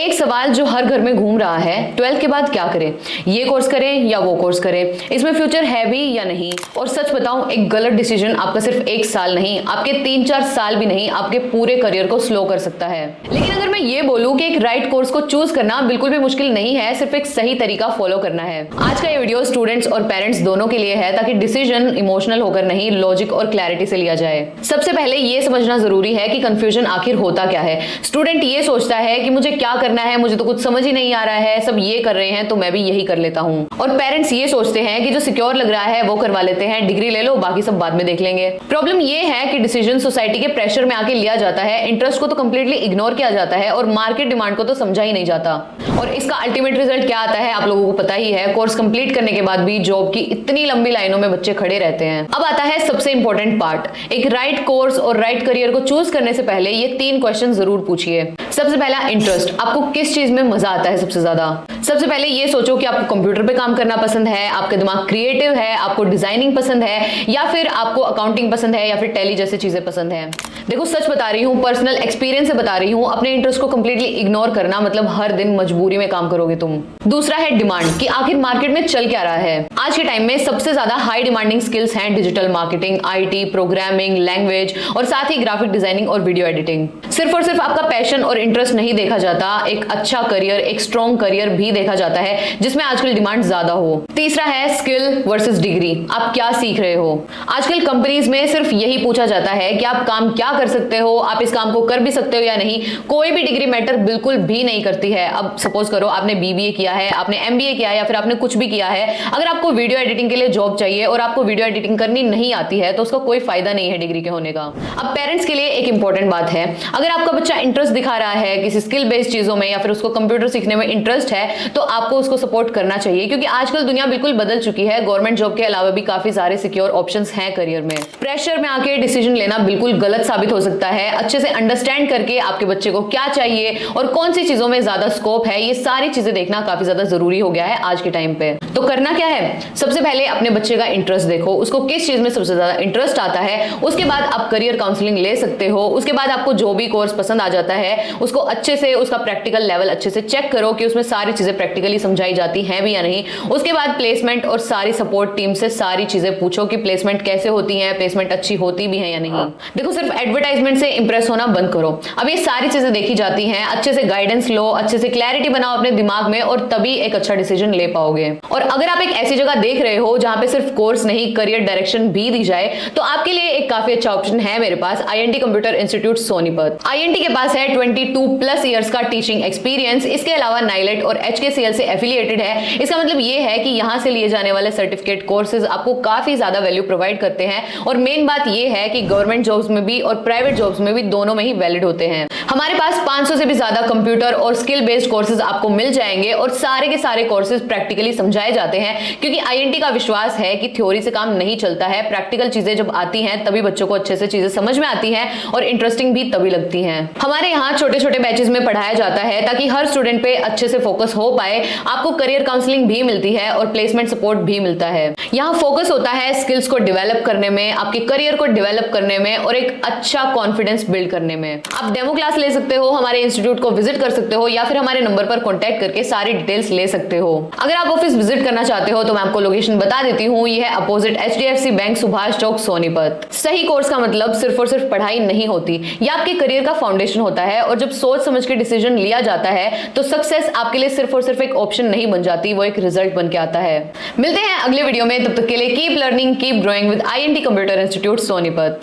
एक सवाल जो हर घर में घूम रहा है, 12th के बाद क्या करें, ये कोर्स करें या वो कोर्स करें, इसमें फ्यूचर है भी या नहीं। और सच बताऊं, एक गलत डिसीजन आपका सिर्फ 1 साल नहीं, आपके 3-4 साल भी नहीं, आपके पूरे करियर को स्लो कर सकता है। लेकिन अगर मैं ये बोलूं कि एक राइट कोर्स को चूज करना बिल्कुल भी मुश्किल नहीं है, सिर्फ एक सही तरीका फॉलो करना है। आज का ये वीडियो स्टूडेंट्स और पेरेंट्स दोनों के लिए है, ताकि डिसीजन इमोशनल होकर नहीं, लॉजिक और क्लैरिटी से लिया जाए। सबसे पहले ये समझना जरूरी है कि कंफ्यूजन आखिर होता क्या है। स्टूडेंट ये सोचता है कि मुझे क्या करना है, मुझे तो कुछ समझ ही नहीं आ रहा है, सब ये कर रहे हैं तो मैं भी यही कर लेता हूँ। और पेरेंट्स ये सोचते हैं कि जो सिक्योर लग रहा है वो करवा लेते हैं, डिग्री ले लो, बाकी सब बाद में देख लेंगे। प्रॉब्लम ये है कि डिसीजन सोसाइटी के प्रेशर में आके लिया जाता है, इंटरेस्ट को तो कंप्लीटली इग्नोर किया जाता है और मार्केट डिमांड को तो समझा ही नहीं जाता। और इसका अल्टीमेट रिजल्ट क्या आता है आप लोगों को पता ही है। कोर्स कंप्लीट करने के बाद भी जॉब की इतनी लंबी लाइनों में बच्चे खड़े रहते हैं। अब आता है सबसे इंपॉर्टेंट पार्ट। एक राइट कोर्स और राइट करियर को चूज करने से पहले ये 3 क्वेश्चन जरूर पूछिए। सबसे पहला, इंटरेस्ट। आपको किस चीज में मजा आता है सबसे ज्यादा। सबसे पहले ये सोचो कि आपको कंप्यूटर पे काम करना पसंद है, आपका दिमाग क्रिएटिव है, आपको डिजाइनिंग पसंद है, या फिर आपको अकाउंटिंग पसंद है, या फिर टैली जैसी चीजें पसंद है। देखो सच बता रही हूँ, पर्सनल एक्सपीरियंस से बता रही हूँ, अपने इंटरेस्ट को कंप्लीटली इग्नोर करना मतलब हर दिन मजबूरी में काम करोगे तुम। दूसरा है डिमांड, कि आखिर मार्केट में चल क्या रहा है। आज के टाइम में सबसे ज्यादा हाई डिमांडिंग स्किल्स हैं digital marketing, IT, programming, language और साथ ही ग्राफिक डिजाइनिंग और वीडियो एडिटिंग। सिर्फ और सिर्फ आपका पैशन और इंटरेस्ट नहीं देखा जाता, एक अच्छा करियर, एक स्ट्रॉन्ग करियर भी देखा जाता है जिसमें आजकल डिमांड ज्यादा हो। तीसरा है स्किल वर्सेस डिग्री, आप क्या सीख रहे हो। आजकल कंपनीज में सिर्फ यही पूछा जाता है कि आप काम क्या कर सकते हो, आप इस काम को कर भी सकते हो या नहीं। कोई भी डिग्री मैटर बिल्कुल भी नहीं करती है। अब सपोज करो आपने बीबीए किया है, आपने एमबीए किया है, या फिर आपने कुछ भी किया है, अगर आपको वीडियो एडिटिंग के लिए जॉब चाहिए और आपको वीडियो एडिटिंग करनी नहीं आती है तो उसका कोई फायदा नहीं है डिग्री के होने का। अब पेरेंट्स के लिए एक इंपॉर्टेंट बात है, अगर आपका बच्चा इंटरेस्ट दिखा रहा है किसी स्किल बेस्ड चीजों में या फिर उसको कंप्यूटर सीखने में इंटरेस्ट है तो आपको उसको सपोर्ट करना चाहिए, क्योंकि आजकल दुनिया बिल्कुल बदल चुकी है। गवर्नमेंट जॉब के अलावा भी काफी सारे सिक्योर ऑप्शंस हैं करियर में। प्रेशर में आके डिसीजन लेना बिल्कुल गलत साबित हो सकता है। अच्छे से अंडरस्टैंड करके आपके बच्चे को क्या चाहिए और कौन सी चीजों में ज्यादा स्कोप है, ये सारी चीजें देखना काफी ज्यादा जरूरी हो गया है आज के टाइम पे। तो करना क्या है, सबसे पहले अपने बच्चे का इंटरेस्ट देखो, उसको किस चीज में सबसे ज्यादा इंटरेस्ट आता है। उसके बाद आप करियर काउंसलिंग ले सकते हो। उसके बाद आपको जो भी कोर्स पसंद आ जाता है उसको अच्छे से, उसका प्रैक्टिकल लेवल अच्छे से चेक करो कि उसमें सारी चीजें प्रैक्टिकली समझाई जाती हैं भी या नहीं। उसके बाद प्लेसमेंट और सारी सपोर्ट टीम से सारी चीजें पूछो कि प्लेसमेंट कैसे होती है, प्लेसमेंट अच्छी होती भी है या नहीं। देखो सिर्फ एडवर्टाइजमेंट से इंप्रेस होना बंद करो। अब ये सारी चीजें देखी जाती हैं, अच्छे से गाइडेंस लो, अच्छे से क्लैरिटी बनाओ अपने दिमाग में और तभी एक अच्छा डिसीजन ले पाओगे। और अगर आप एक ऐसी जगह देख रहे हो जहां पे सिर्फ कोर्स नहीं करियर डायरेक्शन भी दी जाए तो आपके लिए एक काफी अच्छा ऑप्शन है मेरे पास, INT computer institute Sonipat. INT के पास है 22+ ईयर्स का टीचिंग एक्सपीरियंस। इसके अलावा नाइलेट और एचकेसीएल से एफिलिएटेड है। इसका मतलब ये है कि यहां से लिए जाने वाले सर्टिफिकेट कोर्सेज आपको काफी ज्यादा वैल्यू प्रोवाइड करते हैं। और मेन बात ये है कि गवर्नमेंट जॉब्स में भी और प्राइवेट जॉब्स में भी दोनों में ही वैलिड होते हैं। हमारे पास 500 से भी ज्यादा कंप्यूटर और स्किल बेस्ड कोर्सेज आपको मिल जाएंगे और सारे के सारे कोर्सेज प्रैक्टिकली समझाए जाते हैं, क्योंकि आईएनटी का विश्वास है कि थ्योरी से काम नहीं चलता है। प्रैक्टिकल चीजें जब आती हैं तभी बच्चों को अच्छे से चीजें समझ में आती हैं और इंटरेस्टिंग भी तभी लगती हैं। हमारे यहाँ छोटे छोटे बैचेस में पढ़ाया जाता है ताकि हर स्टूडेंट पे अच्छे से फोकस हो पाए। आपको करियर काउंसलिंग भी मिलती है और प्लेसमेंट सपोर्ट भी मिलता है। यहाँ फोकस होता है स्किल्स को डेवलप करने में, आपके करियर को डेवलप करने में और एक अच्छा कॉन्फिडेंस बिल्ड करने में। आप डेमो क्लास ले सकते हो, हमारे इंस्टीट्यूट को विजिट कर सकते हो, या फिर हमारे नंबर पर कॉन्टैक्ट करके सारी डिटेल्स ले सकते हो। अगर आप ऑफिस विजिट करना चाहते हो तो मैं आपको लोकेशन बता देती हूँ। ये है opposite HDFC bank, Subhash Chowk, Sonipat. सही कोर्स का मतलब सिर्फ और सिर्फ पढ़ाई नहीं होती, यह आपके करियर का फाउंडेशन होता है। और जब सोच समझ के डिसीजन लिया जाता है तो सक्सेस आपके लिए सिर्फ और सिर्फ एक ऑप्शन नहीं बन जाती, वो एक रिजल्ट बन के आता है। मिलते हैं अगले वीडियो में, तब तक के लिए keep learning, keep growing with INT computer institute Sonipat.